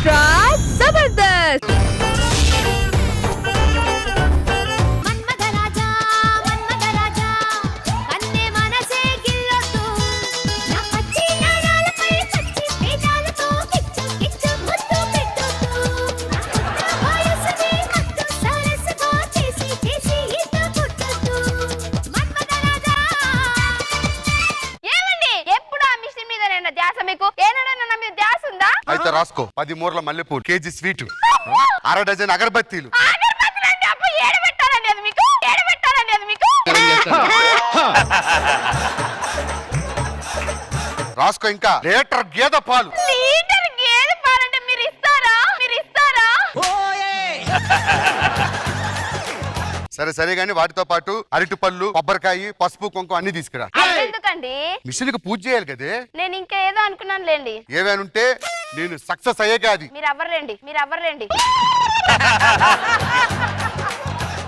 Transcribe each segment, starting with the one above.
Extra Jabardasth. అయితే రాసుకో 10 మూరల మల్లెపూలు, కేజీ స్వీట్, అర డజన్ అగరబత్తీలు. రాసుకో ఇంకా లీటర్ గేదె పాలు. సరే సరే గానీ వాటితో పాటు అరటి పళ్ళు, కొబ్బరికాయ, పసుపు, కుంకుమ అన్ని తీసుకురా. ఎందుకండి? మిషన్ కి పూజ చేయాలి కదే. నేను ఇంకా ఏదో అనుకున్నాను లేండి. ఏమేనుంటే నేను సక్సెస్ అయ్యేగా అది. మీరు అవ్వరండి.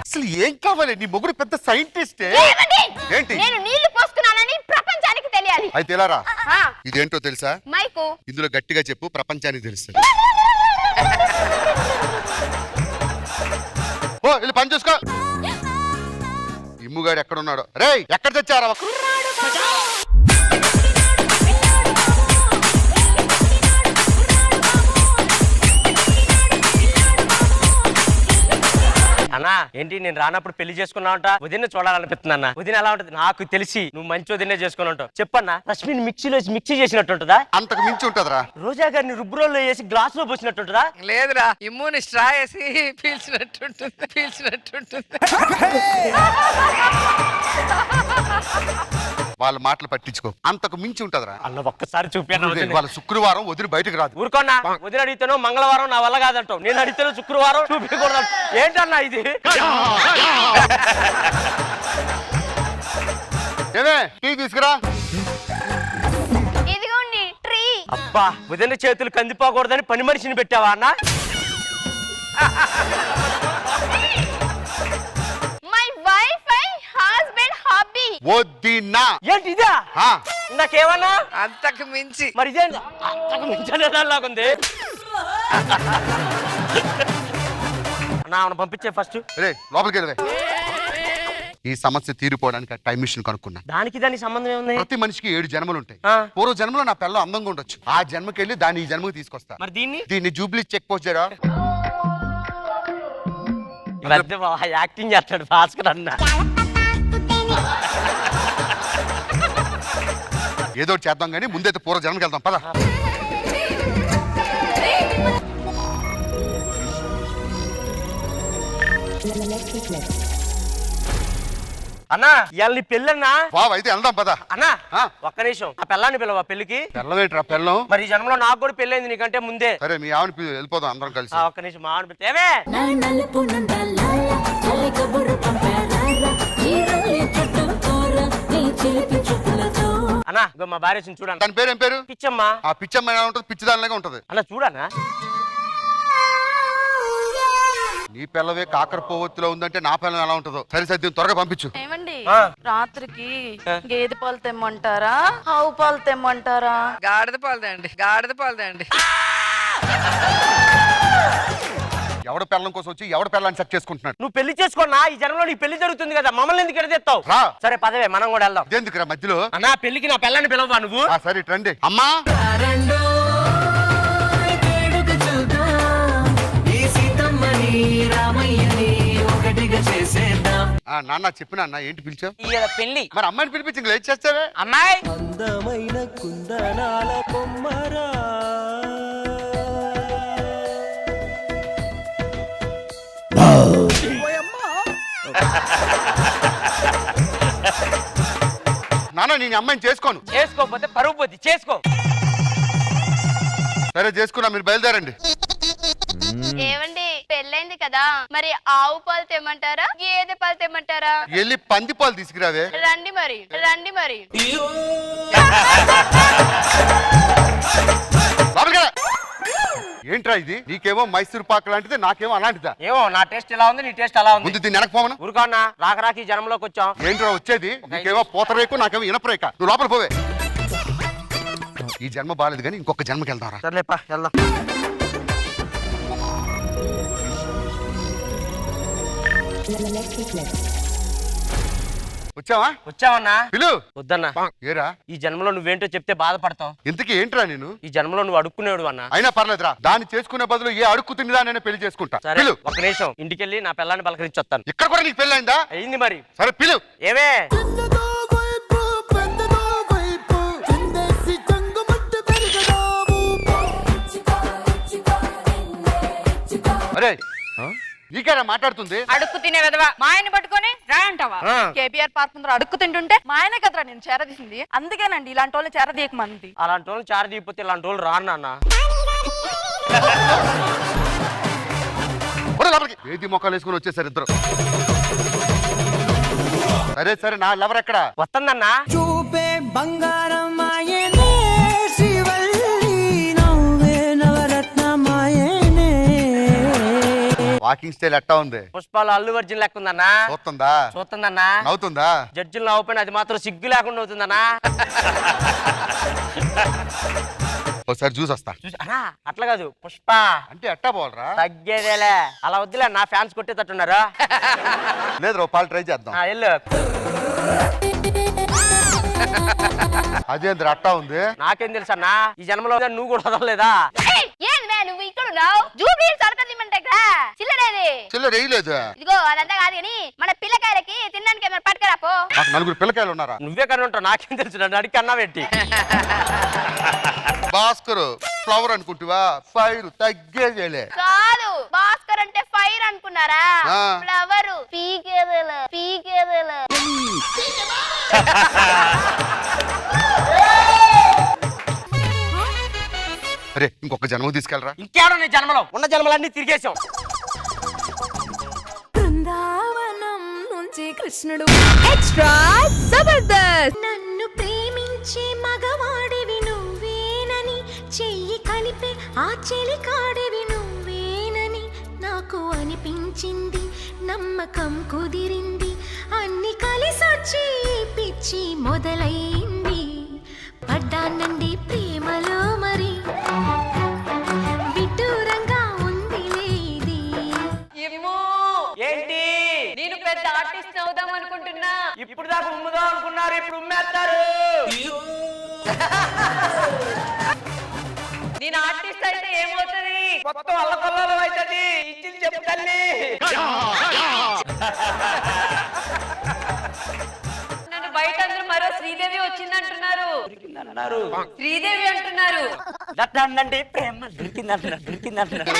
అసలు ఏం కావాలి? నీ మొగుడు పెద్ద సైంటిస్టే. ఏంటి? నేను నీళ్లు పోస్తున్నానని ప్రపంచానికి తెలియాలి. అయితే ఎలా రా? ఇదేంటో తెలుసా? మైకు. ఇందులో గట్టిగా చెప్పు, ప్రపంచానికి తెలుస్తుంది. ఓ వెళ్ళి పని చూసుకో. ఇమ్ముగాడు ఎక్కడున్నాడో. రేయ్ ఎక్కడ తెచ్చారా? అన్నా ఏంటి నేను రానప్పుడు పెళ్లి చేసుకున్నావుంట? వదిన చూడాలనిపిస్తుంది అన్న. వదిన ఎలా ఉంటది? నాకు తెలిసి నువ్వు మంచి వదినే చేసుకుని ఉంటావు. చెప్పన్నా, రష్మిని మిక్సీ చేసినట్టు ఉంటుందా? అంతకు మించి ఉంటదరా. రోజా గారిని రుబ్బురోల్లో వేసి గ్లాస్ లో పోసినట్టుంటదా? లేదురా, ఇమ్ముని స్ట్రా వేసి పీల్చినట్టుంటుంది. వాళ్ళ మాటలు పట్టించుకో. అంతకు మించి ఉంటదరా. అన్న ఒక్కసారి చూపాను. వాళ్ళ శుక్రవారం వదిలి బయటకు రాదు. ఊరుకోన్నా. వదిన అడిగితేనో మంగళవారం నా వల్ల కాదంటావు. నేను అడిగితేనో శుక్రవారం చూపించకూడదు. ఏంటన్నా ఇది? ఏమే టీ తీసుకురా. ఇదిగోండి ట్రీ. అబ్బా, వదిన చేతులు కందిపోకూడదని పని మనిషిని పెట్టావా అన్న? My wife and husband hobby. వదినా. ఏంటి ఇదా? నాకేమన్నా అంతకు మించి. మరి ఇదేంటి? అంతకు మించలేదాలాగుంది. అన్నా ఆమెను పంపించే ఫస్ట్. రే లోపలికి వెళ్ళవే. ఈ సమస్య తీరిపోవడానికి టైం మిషన్ కనుక్కున్నా. దానికి సంబంధం ఏముంది? ప్రతి మనిషికి 7 జన్మలు ఉంటాయి. పూర్వ జన్మలో నా పిల్ల అందంగా ఉండొచ్చు. ఆ జన్మకి వెళ్ళి దాన్ని ఈ జన్మకి తీసుకొస్తా. మరి దీన్ని జూబ్లీ చెక్ పోస్ట్ చేయరా. యాక్టింగ్ చేస్తాడు భాస్కర్ అన్న. ఏదో చేద్దాం కానీ ముందైతే పూర్వ జన్మకి వెళ్దాం పద. అన్నా ఇవాళ నీ పెళ్ళన్నా? బావ అయితే వెళ్దాం పద. అన్నా ఒక్క నిమిషం, ఆ పెళ్ళాన్ని పిలవా పెళ్లికి. పెళ్ళవేంట్రా పెళ్ళం? మరి ఈ జన్మలో నాకు కూడా పెళ్ళైంది నీకంటే ముందే. సరే మీ ఆవిడ వెళ్ళిపోదాం అందరం కలిసి. ఒక్క నిమిషం మా ఆవిడ పిలిస్తే ఏమే అన్నా మా భార్య వచ్చింది చూడండి. దాని పేరు ఏం పేరు? పిచ్చమ్మా. ఆ పిచ్చమ్మ ఎలా ఉంటుంది? పిచ్చిదానిలాగా ఉంటది. అన్న చూడన్నా. నీ పిల్లవే కాకర పోవత్తులో ఉందంటే నా పిల్లం ఎలా ఉంటుందో. సరే సరే త్వరగా పంపించు. ఏమండి రాత్రికి గేదె పాలు తెమ్మంటారా, ఆవు పాలు తెమ్మంటారా? గాడిద పాలదండి. ఎవడ పిల్లం కోసం వచ్చి ఎవడ పిల్లని సెట్ చేసుకుంటున్నాడు. నువ్వు పెళ్లి చేసుకున్నా ఈ జన్మలో నీ పెళ్లి జరుగుతుంది కదా, మమ్మల్ని ఎందుకు ఎడతెత్తావు? సరే పదవే మనం కూడా వెళ్దాం. ఎందుకురా మధ్యలో? అన్నా పెళ్లికి నా పిల్లని పిలవా నువ్వు? సరే రండి. అమ్మా నాన్న చెప్పిన అన్న ఏంటి పిలిచావు? పెళ్లి మరి అమ్మాయిని పిలిపించి లేట్ చేస్తావే. అమ్మాయి అందమైన కుందనాల కొమ్మరా నాన్న నేను అమ్మాయిని చేసుకోను. చేసుకోకపోతే పరువు పోద్ది. చేసుకో. సరే చేసుకున్నా, మీరు బయలుదేరండి. ఏమండి పెళ్ళైంది కదా, మరి ఆవు పాలు తెమ్మంటారా, గేదె పాలు తెమ్మంటారా? వెళ్ళి పంది పాలు తీసుకురావే. రండి మరి. ఏంట్రా ఇది? నీకేమో మైసూర్ పాక్ లాంటిది, నాకేమో అలాంటిదా? ఏమో నా టేస్ట్ ఎలా ఉంది, నీ టేస్ట్ అలా ఉంది. ముందు దీన్ని వెనకపోమను. ఊరుకోన్నా, రాక ఈ జనంలోకి వచ్చాం. ఏంట్రా వచ్చేది? నీకేమో పూతరేకు, నాకేమో ఇనపరేక. నువ్వు లోపల పోవే. ఈ జన్మ బాలేదు కానీ ఇంకొక జన్మకి వెళ్దాం రా. సర్లేపా వెళ్దాం. వచ్చావా? వచ్చావన్నా? పిలు. వద్దన్నా. ఏరా ఈ జన్మలో నువ్వేంటో చెప్తే బాధపడతావు. ఇంతకీ ఏంట్రా నేను? ఈ జన్మలో నువ్వు అడుక్కునేవాడు అన్న. అయినా పర్లేదురా, దాన్ని చేసుకునే బదులు ఏ అడుక్కు తిండిదా నేను పెళ్లి చేసుకుంటా. సరే పిలు. ఒక నిమిషం ఇంటికెళ్ళి నా పిల్లాన్ని పలకరించి వస్తాను. ఇక్కడ కూడా నీకు పెళ్ళి అయిందా? అయింది మరి. సరే పిలు. ఏమే అరే నీకేనా మాట్లాడుతుంది? అడుక్కు తినే విధవా మా ఆయన పట్టుకొని రా అంటావా? కేబీఆర్ పార్క్ ముందర అడుక్కు తింటుంటే మా ఆయనే కదరా నేను చేరదీసింది. అందుకేనండి ఇలాంటి వాళ్ళు చేరదీయకమంది. అలాంటి వాళ్ళు చారు తీయకపోతే ఇలాంటి వాళ్ళు రాను నాన్న. ఏది మొక్కలు వేసుకుని వచ్చేసారు ఇద్దరు. సరే సరే, నా లవర్ ఎక్కడ? వస్తుందన్నా. చూపే బంగారం ఆయనే శ్రీవల్లి నవ్వే నవరత్నమాయనే. వాకింగ్ స్టైల్ ఎట్టా ఉంది? పుష్పాలు అల్లు అర్జున్ లెక్క ఉందన్నా. చూస్తుందా? చూస్తుందన్నా. నవ్వుతుందా? జడ్జిలు నవ్వుపోయిన అది మాత్రం సిగ్గు లేకుండా అవుతుందన్నా. ఒకసారి చూసి వస్తా. అట్లా కాదు, పుష్ప అంటే ఎట్టా పోవాలరా? తగ్గేదేలే. అలా వద్దులే, నా ఫ్యాన్స్ కొట్టేటట్టున్నారా? లేదు పాలు ట్రై చేద్దాం. వెళ్ళు. అదేంద్ర అట్టా ఉంది? నాకేం తెలుసు అన్నా, ఈ జన్మలో నువ్వు కూడా వదలలేదా? ఏంది నువ్వు ఇక్కడ ఉన్నావు? జూబ్లీ సరకదిమ్మంటే చిల్లరేది చిల్లర వేయలేదు. ఇదిగో అదంతా కాదు కానీ మన పిల్లకాయలకి తినడానికి ఏమైనా పట్టుకురాపో. నాకు నలుగురు పిల్లకాయలు ఉన్నారా? నువ్వే కన్నా ఉంటావు, నాకేం తెలుసు. నన్ను అడిగి అన్నా పెట్టి. భాస్కర్ ఫ్లవర్ అనుకుంటువా? ఫైర్ తగ్గేదేలే. కాదు, భాస్కర్ అంటే ఫైర్ అనుకున్నారా? ఆ. ఫ్లవర్ పీకేదేలే పీకేదేలే. అరే ఇంకొక జన్మ తీసుకెళ్ళరా. ఇంకేడో నీ జన్మలో ఉన్న జన్మలన్నీ తిరిగేసాం. బృందావనం నుంచి కృష్ణుడు ఎక్స్ట్రా జబర్దస్త్. నన్ను ప్రేమించే మగవాడివి నువ్వేనని, చెయ్యి కలిపే ఆ చెలికాడివి నువ్వేనని నాకు అనిపించింది. నమ్మకం కుదిరింది, అన్ని కలిసొచ్చి పిచ్చి మొదలైంది. పడ్డానండి ప్రేమలో మరి, విడ్డూరంగా ఉంది లేది. ఏంటి నేను పెద్ద ఆర్టిస్ట్ అవుదాం అనుకుంటున్నా. ఇప్పుడు దాకా ఉమ్ముదాం అనుకున్నారు, ఇప్పుడు ఉమ్మేస్తారు. నేను ఆర్టిస్ట్ అయితే ఏమవుతుంది? మొత్తం అల్లకల్లలో అవుతుంది. ఇచ్చింది చెప్పు తల్లి. నన్ను బయట అందరూ మరో శ్రీదేవి వచ్చిందంటున్నారు. శ్రీదేవి అంటున్నారు. దట్టానండి ప్రేమ దొరికిందంటున్నారు, దొరికిందంటున్నారు.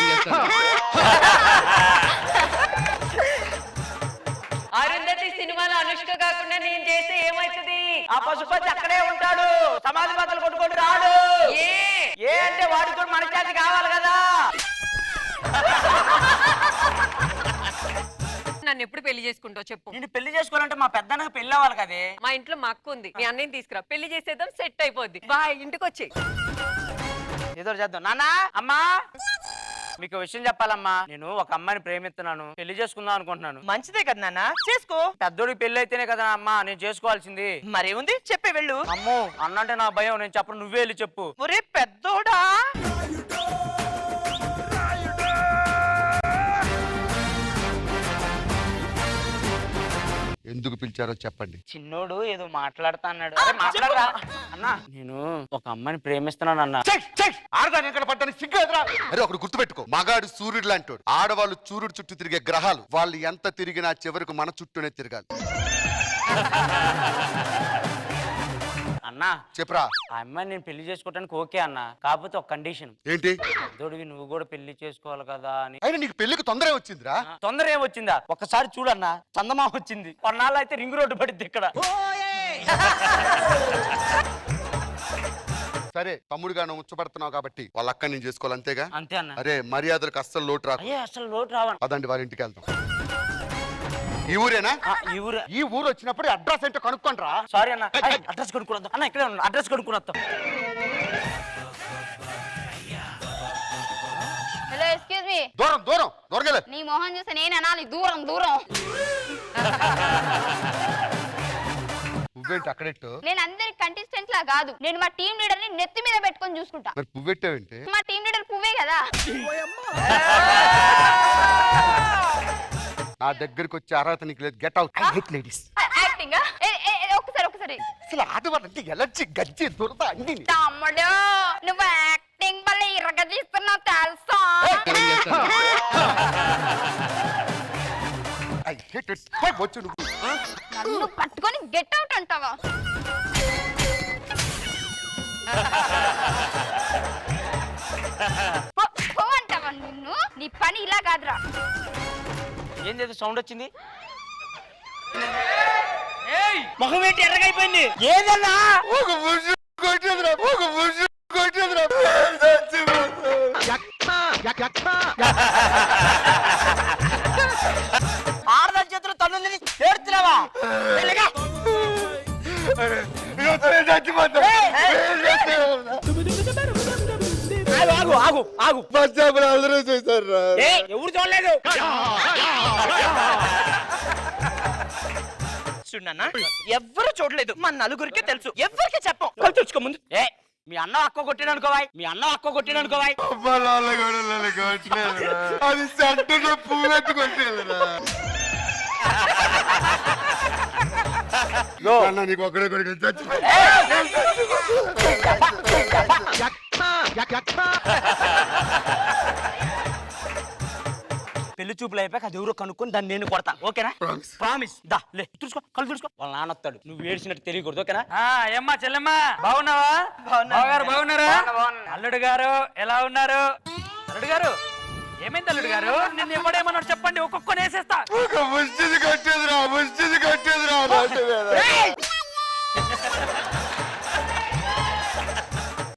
అరుంధతి సినిమాలో అనుష్క కాకుండా నేను చేస్తే ఏమైతుంది? ఆ పశుపతి అక్కడే ఉంటాడు, సమాధి బద్దలు కొట్టుకొని రాడు. ఏ అంటే వాడికి కూడా మన చేతి కావాలి కదా. నన్ను ఎప్పుడు పెళ్లి చేసుకుంటావు చెప్పు. నేను పెళ్లి చేసుకోవాలంటే మా పెద్దన్నకు పెళ్లి అవ్వాలి కదే. మా ఇంట్లో మా అక్క ఉంది, మీ అన్నయ్యని తీసుకురా, పెళ్లి చేసేద్దాం, సెట్ అయిపోద్ది. బాయ్, ఇంటికి వచ్చి ఏదో చేద్దాం. నాన్న, అమ్మా, మీకు విషయం చెప్పాలమ్మా. నేను ఒక అమ్మాయిని ప్రేమిస్తున్నాను, పెళ్లి చేసుకుందాం అనుకుంటున్నాను. మంచిదే కదా నాన్న, చేసుకో. పెద్దోడికి పెళ్లి అయితేనే కదా అమ్మా నేను చేసుకోవాల్సింది. మరేముంది, చెప్పే వెళ్ళు. అమ్మో అన్నంటే నా భయం, నేను చెప్పను, నువ్వే వెళ్ళి చెప్పు. ఒరే పెద్దోడా, ఎందుకు పిలిచారో చెప్పండి. చిన్నోడు ఏదో మాట్లాడుతా అన్నాడు. అరే మాట్లాడరా అన్నా. నేను ఒక అమ్మాయిని ప్రేమిస్తున్నాను అన్న. ఆడదాని ఎక్కడ పడ్డానికి సిగ్గు ఎదురా. అరే ఒకటి గుర్తుపెట్టుకో, మగాడు సూర్యుడు లాంటోడు, ఆడవాళ్ళు సూర్యుడు చుట్టూ తిరిగే గ్రహాలు. వాళ్ళు ఎంత తిరిగినా చివరికి మన చుట్టూనే తిరగాలి. అన్నా చెప్పరా. ఆ అమ్మాయిని నేను పెళ్లి చేసుకోవడానికి ఓకే అన్న, కాకపోతే ఒక కండిషన్. ఏంటి? పెద్దోడివి నువ్వు కూడా పెళ్లి చేసుకోవాలి కదా అని. అయినా నీకు పెళ్లికి తొందర వచ్చిందిరా. తొందర ఏమొచ్చిందా? ఒక్కసారి చూడన్నా, చందమామ వచ్చింది. కొన్నాళ్ళు అయితే రింగ్ రోడ్డు పడింది ఇక్కడ. సరే తమ్ముడుగా నువ్వు ముచ్చబడుతున్నావు కాబట్టి వాళ్ళ అక్క నేను చేసుకోవాలి, అంతేగా? అంతే అన్న. అరే మర్యాదలకు అస్సలు లోటు రా. అయ్యే అసలు లోటు రావను. అదండి వారి ఇంటికి వెళ్తాం. ఈ ఊరేనా? ఈ ఊరు. ఈ ఊరు వచ్చినప్పుడు అడ్రస్ ఏంటో కనుక్కోండిరా. సారీ అన్న, అడ్రస్ కొనుక్కున్నాం అన్న. ఇక్కడే ఉన్నా, అడ్రస్ కొనుక్కుని వస్తాం. Hello excuse me. దూరం దూరం దూరంగా. నీ మొహం చూస్తే నేను అనాలి దూరం దూరం. పువ్వేంటి అక్కడెట్టు? నేను అందరి కంటెస్టెంట్ లా కాదు, నేను మా టీం లీడర్ ని నెత్తి మీద పెట్టుకొని చూసుకుంటా. మరి పువ్వెట్టావేంటి? మా టీం లీడర్ పువ్వే కదా. నా దగ్గరికి వచ్చే అర్హత నీకు లేదు. Get out. I hate ladies. Acting ఒకసారి అసలు ఆడవాళ్ళంటే ఎలర్జీ, గజ్జి, దురద అన్ని. తమ్ముడు నువ్వు యాక్టింగ్ వల్ల ఇరగదీస్తున్నావు తెలుసా? I hate it. వచ్చు నువ్వు. నన్ను పట్టుకొని గెట్ అవుట్ అంటావా? పో అంటావా నిన్ను? నీ పని ఇలా కాదురా. ఏంది సౌండ్ వచ్చింది? మొహం ఏంటి ఎర్రగైపోయింది? ఏదన్నా ఒక బుజ్జు కొట్టేదిరా, ఒక బుజ్జు కొట్టేదిరా. ఆడదాని చేతులు తన్నుంది ఏడుతున్నావా? ఆగు ఆగు ఆగు. అందరూ చూసారు. ఎవరు చూడలేదు. చూడన్నా ఎవ్వరు చూడలేదు, మన నలుగురికి తెలుసు, ఎవరికి చెప్పం. కళ్ళు తెచ్చుకో ముందు. మీ అన్న అక్క కొట్టిననుకోవాయి, మీ అన్న అక్క కొట్టిననుకోవాయి. అది సెంటర్ పువ్వెత్తు కొట్టేదిరా. నీకు ఒకడే కొడుకు పెళ్లి చూపులు అయిపోయాక అది ఎవరో కనుక్కొని దాన్ని నేను కొడతాను. ఓకేనా? ప్రామిస్. దా లే తుడుచుకో, కళ్ళు తుడుచుకో. వాళ్ళ నాన్న వస్తాడు, నువ్వు ఏడ్చినట్టు తెలియకూడదు. ఓకేనా? ఏమ్మా చెల్లెమ్మా బాగున్నావా? బావగారు బాగున్నారా? అల్లుడు గారు ఎలా ఉన్నారు? అల్లుడు గారు ఏమైంది? అల్లుడు గారు నిన్ను ఎవడేమన్నాడు చెప్పండి, ఒక్కొక్కని వేసేస్తా. ఒక ముష్టిది కట్టేదిరా, ముష్టిది కట్టేదిరా.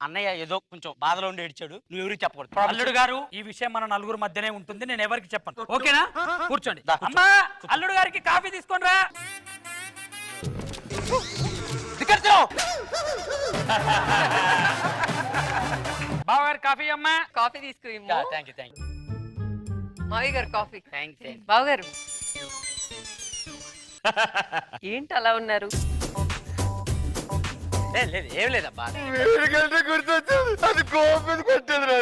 అన్నయ్య ఏదో కొంచెం బాధలో ఉండి ఏడ్చాడు, నువ్వు ఎవరికి చెప్పకూడదు. అల్లుడు గారు ఈ విషయం మన నలుగురు మధ్యనే ఉంటుంది, నేను ఎవరికి చెప్పను. ఓకేనా? కూర్చోండి. దా, కూర్చో. అమ్మా అల్లుడు గారికి కాఫీ తీసుకొని రా. బావగారు కాఫీ అమ్మా. కాఫీ తీసుకు థ్యాంక్ యూ థ్యాంక్ యూ మావి గారు కాఫీ. Thank you. బావగారు ఏంటి అలా ఉన్నారు? లేదు ఏం లేదబ్బా. వేడికంటే గుర్తొచ్చింది, అది కోపం కొట్టేదిరా.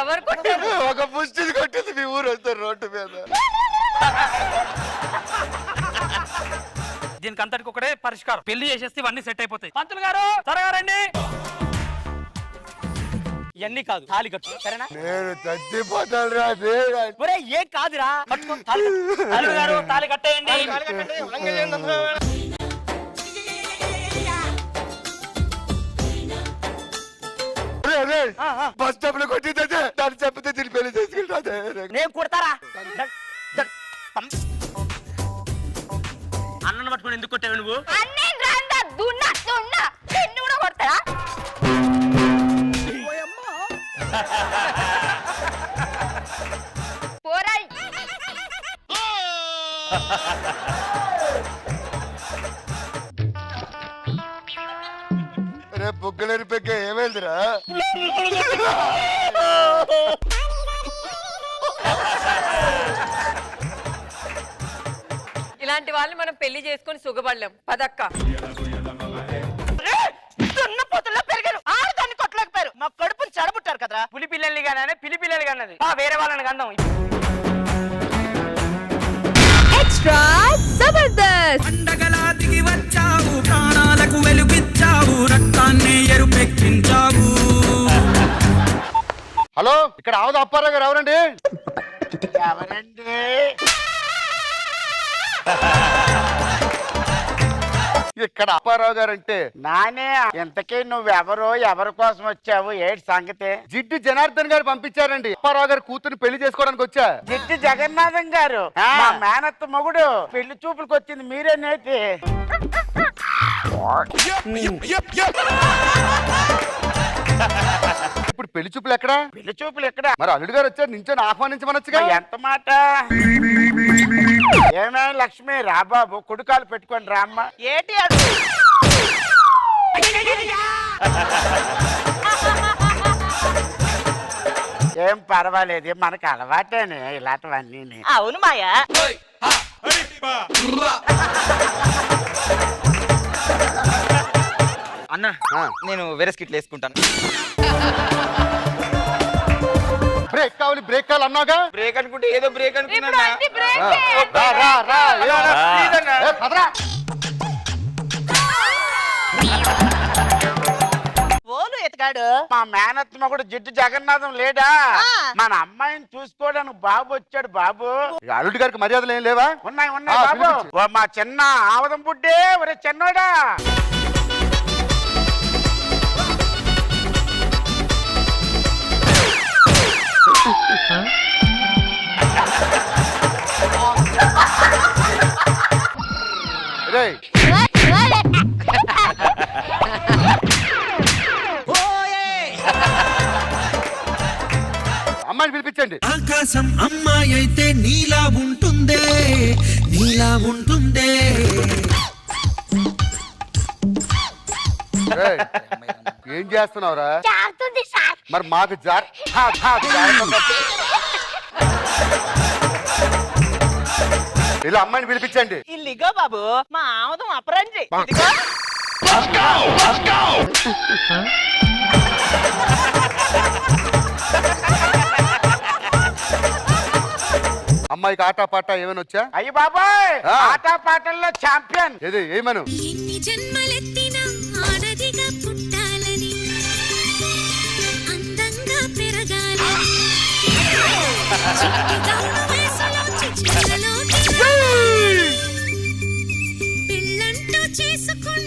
ఎవరు కొట్టారు? ఒక ముష్టిది కొట్టేది. మీ ఊరు వస్తారు రోడ్డు మీద. దీనికి అంతటికి ఒకటే పరిష్కారం, పెళ్లి చేసేస్తే ఇవన్నీ సెట్ అయిపోతాయి. పంతులు గారు త్వరగా రండి. ఇవన్నీ కాదు, తాళి కట్టు. సరేనా? నేను చచ్చిపోతాను రా. ఒరే ఏం కాదురా, కట్టుకో, తాళి కట్టు. అల్లుడు గారు తాళి కట్టేయండి. బస్ స్టాప్ లో కొట్టిందే దాన్ని చెప్పితే తిరిగి పెళ్లి చేసుకుంటా. నేను కొడతారా? అన్నను పట్టుకొని ఎందుకు కొట్టావు నువ్వు? అన్నేం రాందా దున్నా దున్నా నిన్ను కూడా కొడతారా? పోరాయ్. రేపు బుగ్గలేరు పెగ్గ ఏమైందిరా? ఇలాంటి వాళ్ళని మనం పెళ్లి చేసుకొని సుఖపడలేం. పదక్క. దున్నపోతుల్లో పెరిగారు, ఆడదాన్ని కొట్టలేకపోయారు. మా కడుపుని చెడబుట్టారు కదరా. పులి పిల్లల్ని కానీ పిలి పిల్లలు కన్నది వేరే వాళ్ళని కందాం. ఎక్స్ట్రా జబర్దస్త్. పండగలా దిగి వచ్చావు, ప్రాణాలకు వెలుగిచ్చావు, రక్తాన్ని ఎరుపెక్కించావు. హలో, ఇక్కడ ఆవద అప్పారావు గారు ఎవరండి? ఎవరండి? ఇక్కడ అప్పారావు గారు అంటే నానే. ఎంతకీ నువ్వెవరో, ఎవరి కోసం వచ్చావు, ఏంటి సంగతి? జిడ్డు జనార్దన్ గారు పంపించారండి. అప్పారావు గారు కూతురు పెళ్లి చేసుకోవడానికి వచ్చా. జిడ్డు జగన్నాథం గారు మా మేనత్త మొగుడు పెళ్లి చూపులకు వచ్చింది మీరే నేటి. ఇప్పుడు పెళ్లి చూపులు ఎక్కడా? పెళ్లి చూపులు ఎక్కడ? మరి అల్లుడు గారు వచ్చారు, నించొని ఆహ్వానించమనొచ్చుగా. ఎంత మాట. ఏమే లక్ష్మి రాబాబు, కుడికాలు పెట్టుకొని రామ్మ. ఏంటి అది? ఏం పర్వాలేదు, మనకు అలవాటేనే ఇలాంటివన్నీ. అవును మాయా. అన్న నేను వేరే స్కిట్లు వేసుకుంటాను. బ్రేక్ కావాలి బ్రేక్ కావాలి అన్నాగా. బ్రేక్ అనుకుంటే ఏదో బ్రేక్ ఇప్పుడు అనుకున్నా అన్ని బ్రేక్ రా, రా, రా, ఏ, పదరా. ఓలు ఎతకాడు మా మేనత్మ కూడా జిడ్డు జగన్నాథం లేడా మన అమ్మాయిని చూసుకోవడానికి బాబు వచ్చాడు బాబు. ఇక అల్లుడి గారికి మర్యాదలు ఏం లేవా? ఉన్నాయి ఉన్నాయి బాబు. పిలిపించు. ఓ మా చిన్న ఆవదం బుడ్డే ఒరే చిన్నోడా. రేయ్, అమ్మాయిని పిలిపించండి. ఆకాశం అమ్మాయి అయితే నీలా ఉంటుందే నీలా ఉంటుందే. రేయ్, ఏం చేస్తున్నావురా? జారుతుంది సార్. మరి మాకు ఇలా అమ్మాయిని పిలిపించండి. ఇల్లిగో బాబు మా ఆవదం అపరంజి. అమ్మాయికి ఆటా పాట ఏమైనా వచ్చా? అయ్యి బాబాయ్ ఆ. ఆట పాటల్లో ఛాంపియన్. ఏది ఏమను? ఎన్ని జన్మలెత్తినా ఆడదిగా పుట్టాలని అందంగా పెరగాలని చిన్న వయసులోంచి చిన్నలోకి పెళ్ళంటూ చేసుకుంటూ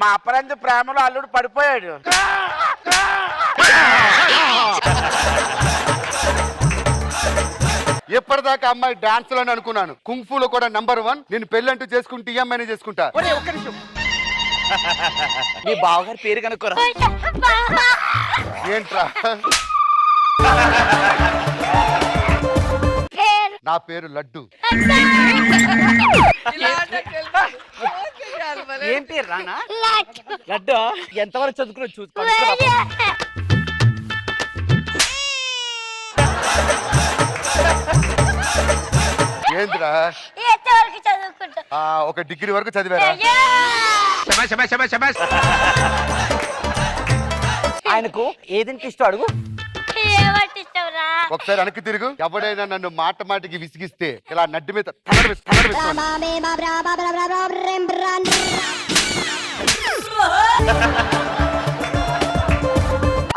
మా అపరంజి ప్రేమలో అల్లుడు పడిపోయాడు. ఎప్పటిదాకా అమ్మాయి డాన్స్ లోనే అనుకున్నాను. కుంఫులో కూడా నంబర్ 1. నేను పెళ్ళంటూ చేసుకుంటే ఈ అమ్మాయిని చేసుకుంటా. ఒక్క నిమిషం మీ బావగారి పేరు కనుక్కోరా. ఏంట్రా? నా పేరు లడ్డు. ఏం పేరు రానా? లడ్డు ఎంతవరకు చదువుకున్నా చూసుకో. ఏంద్రా? ఎంతవరకు చదువుకుంటా? ఒక డిగ్రీ వరకు చదివారా? ఆయనకు ఏదంటే ఇష్టం అడుగు. ఏమట్టిస్తావురా? ఒకసారి వెనక్కి తిరుగు. ఎవడైనా నన్ను మాట మాటికి విసిగిస్తే ఇలా నడ్డి మీద తగలబెట్టుకోండి.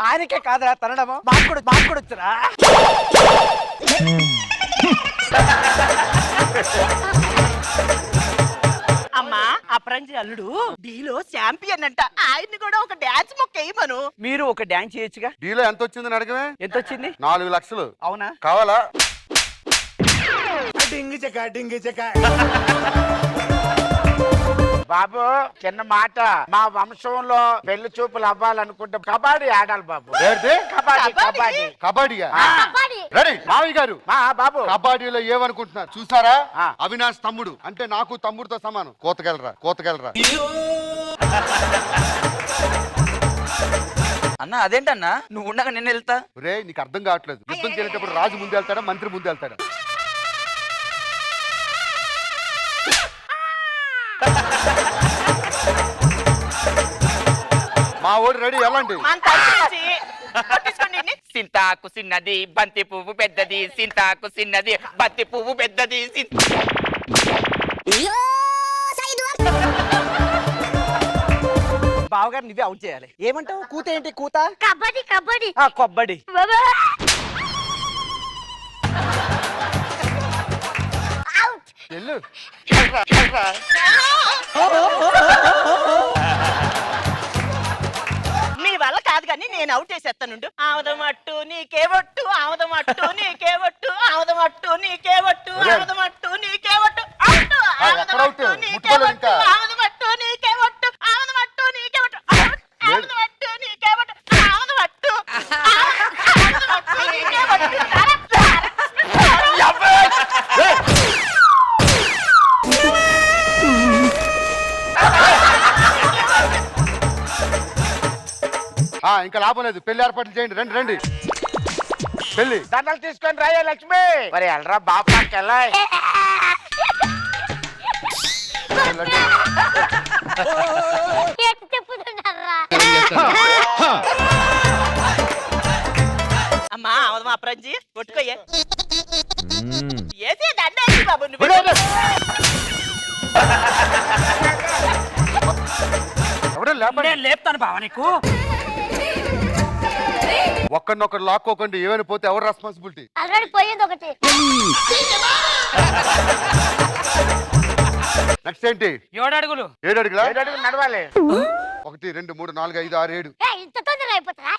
ఆయనకే కాదురా తనడము మాకు కూడా వచ్చురా. అమ్మా అపరంజి అల్లుడు డీలో ఛాంపియన్ అంట. ఆయన్ని కూడా ఒక డాన్స్ మొక్క వేయమను. మీరు ఒక డాన్స్ చేయొచ్చుగా. డీలో ఎంత వచ్చిందని అడగమే. ఎంత వచ్చింది? 4 లక్షలు. అవునా? కావాలా? బాబు చిన్న మాట, మా వంశంలో పెళ్లి చూపులు అవ్వాలనుకుంటే కబడ్డీ ఆడాలి బాబు. ఏంటి? కబడ్డీ. కబడ్డీయా? కబడ్డీ. రెడీ మావయ్య గారు. బాబు కబడ్డీలో ఏమనుకుంటున్నారు చూసారా? ఆ. అవినాష్ తమ్ముడు అంటే నాకు తమ్ముడితో సమానం. కోతకెళ్ళరా. అన్న అదేంటన్నా నువ్వు ఉండగా నేను వెళ్తా. రే నీకు అర్థం కావట్లేదు. యుద్ధం చేసేటప్పుడు రాజు ముందు వెళ్తాడా మంత్రి ముందు వెళ్తాడా? మా ఓడి రెడీ వెళ్ళండి. సింతాకు చిన్నది బంతి పువ్వు పెద్దది, సింతాకు చిన్నది బంతి పువ్వు పెద్దది. బావగారు నువ్వే అవుట్ చేయాలి. ఏమంటావు? కూత ఏంటి? కూత కబడ్డీ కబడ్డీ కబడ్డీ. బాబా వెళ్ళు. మీ వల్ల కాదు కానీ నేను అవుట్ చేసేస్తానుండు. ఆవదమట్టు నీకే ఒట్టు, ఆవదమట్టు నీకే ఒట్టు, ఆవదమట్టు నీకే ఒట్టు, ఆవదమట్టు నీకే ఒట్టు, అవుటు, ఆవదమట్టు నీకే ఒట్టు, ఆవదమట్టు నీకే ఒట్టు, ఆవదమట్టు నీకే ఒట్టు, ఆవదమట్టు నీకే ఒట్టు, ఆవదమట్టు, ఆవదమట్టు నీకే ఒట్టు. ఇంకా లాభం లేదు. పెళ్లి ఏర్పాట్లు చేయండి. రండి పెళ్లి. దండలు తీసుకొని రాయే లక్ష్మి. మరి ఎల్రా బాపాకెళ్ళాయి. లడ్డు. అమ్మా అవదమా అప్రంజి కొట్టుకోయే ఏసే దండేసి బాబు నువ్వు ఎవడో లేపండి. నేను లేపుతాను బావ నీకు. ఒక్కడినొక్కడు లాక్కోకండి, ఏమైనా పోతే ఎవరు రెస్పాన్సిబిలిటీ? ఆల్రెడీ పోయింది ఒకటి. నెక్స్ట్ ఏంటి? 7 అడుగులు. 7 అడుగులా? 7 అడుగులు నడవాలి. 1 2 3 4 5 6 7. ఇంత తొందరగా అయిపోతుందా?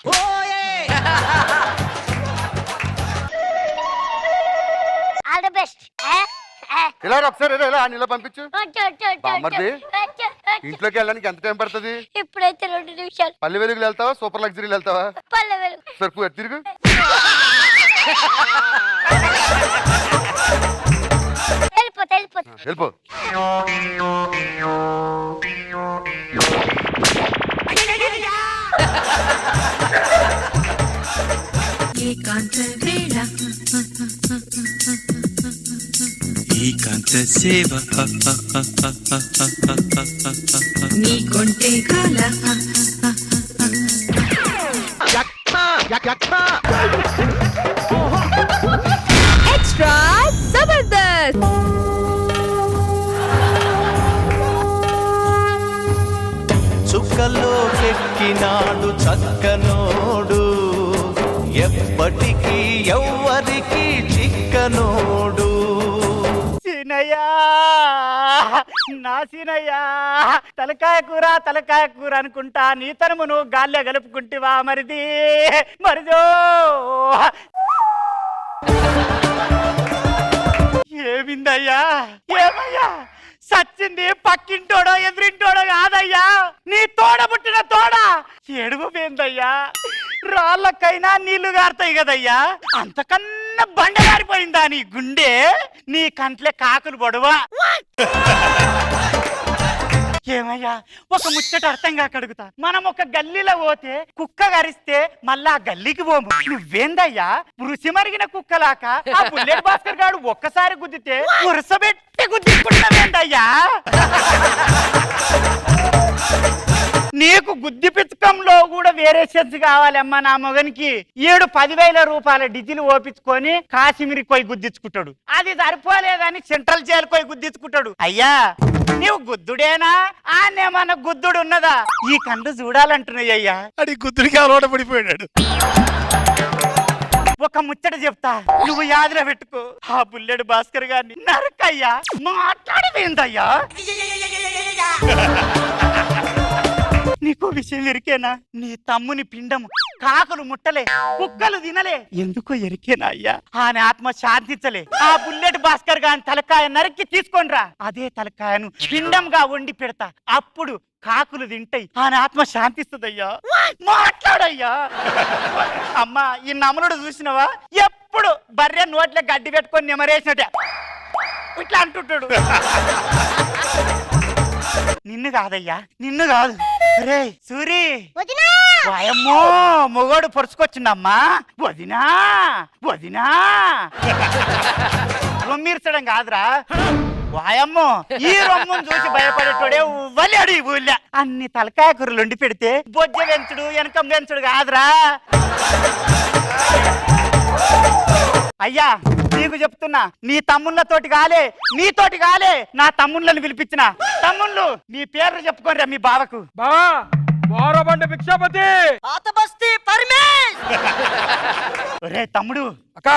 All the best. ఇలా రా ఒకసారి, ఇలా ఇలా పంపించు. బామ్మర్ది, ఇంట్లోకి వెళ్ళడానికి ఎంత టైం పడుతుంది? ఇప్పుడైతే 2 నిమిషాలు. పల్లె వెలుగులు వెళ్తావా, సూపర్ లగ్జరీలు వెళ్తావా? పల్లెవేలు. సరుకు తిరుగు. వెళ్ళిపో. ఏకాంత వేళ ఏకాంత సేవ నీ కొంటే కాల ఎక్స్ట్రా జబర్దస్త్. చుక్కలో చెక్కినాడు చక్కనోడు, ఎప్పటికీ ఎవ్వరికి చిక్కనోడు. సీనయ్యా నా సీనయ్యా, తలకాయ కూర అనుకుంటా నీ తనమును గాల్లో గలుపుకుంటివా మరిది మరిదో. ఏమిందయ్యా, ఏమయ్యా సచ్చింది పక్కింటోడో ఎదురింటోడో కాదయ్యా, నీ తోడ పుట్టిన తోడ. ఏడుగుపోయిందయ్యా, రాళ్ళకైనా నీళ్లు గారుతాయి కదయ్యా, అంతకన్నా బండ గారిపోయిందా నీ గుండె? నీ కంట్లే కాకులు పొడవా. ఏమయ్యా, ఒక ముచ్చట అర్థం కాక అడుగుతా. మనం ఒక గల్లీలో పోతే కుక్క గరిస్తే మళ్ళా ఆ గల్లీకి పోము. నువ్వేందయ్యా పురుషి మరిగిన కుక్కలాక ఆ బుల్లెట్ భాస్కర్ గాడు ఒక్కసారి గుద్దితే ఉరసబెట్టి గుద్దించుకుంటావేందయ్యా? నీకు గుద్ది పిచ్చకంలో కూడా వేరే సెన్స్ కావాలమ్మా నా మొగనికి. 7-10,000 రూపాయల డీజిల్ ఓపించుకొని కాశ్మీర్కి పోయి గుద్దించుకుంటాడు. అది సరిపోలేదని సెంట్రల్ జైలు పోయి గుద్దించుకుంటాడు. అయ్యా నీవు గుద్దుడేనా, ఆనేమన్నా గుద్దుడు ఉన్నదా? ఈ కండు చూడాలంటున్నాయ్యా. అది గుద్దుడికి అలవాటు పడిపోయాడు. ఒక ముచ్చట చెప్తా, నువ్వు యాదిలో పెట్టుకో. ఆ బుల్లెడు భాస్కర్ గారిని నరకయ్యా, మాట్లాడవేందయ్యా? నీకు విషయం ఎరికేనా? నీ తమ్ముని పిండము కాకులు ముట్టలే, కుక్కలు తినలే. ఎందుకో ఎరికేనా అయ్యా? ఆయన ఆత్మ శాంతించలే. ఆ బుల్లెట్ భాస్కర్ గాని తలకాయ నరికి తీసుకొనిరా, అదే తలకాయను పిండంగా వండి పెడతా. అప్పుడు కాకులు తింటాయి, ఆయన ఆత్మ శాంతిస్తుందయ్యా. మాట్లాడయ్యా. అమ్మా, ఈ నమలుడు చూసినవా? ఎప్పుడు బర్రె నోట్లే గడ్డి పెట్టుకొని నెమరేసినట్టే ఇట్లా అంటుంటాడు. నిన్ను కాదయ్యా, నిన్ను కాదు. రే సూరి, వాయమ్మో మొగోడు పొరుచుకొచ్చిండమ్మా. వదినా వదినా రొమ్మిర్చడం కాదురా, వాయమ్మో ఈ రొమ్మును చూసి భయపడేటోడే ఉవ్వలేడు ఈ ఊళ్ళో. అన్ని తలకాయ కూరలు వండి పెడితే బొజ్జ వెంచుడు వెనకం వెంచుడు కాదురా. అయ్యా నీకు చెప్తున్నా, నీ తమ్ముళ్ళతోటి కాలే, నీతోటి కాలే, నా తమ్ముళ్ళని పిలిపించిన. తమ్ముళ్ళు మీ పేర్లు చెప్పుకోండి మీ బావకు. బావా వారబండ భిక్షాపతి. ఒరే తమ్ముడు, అక్క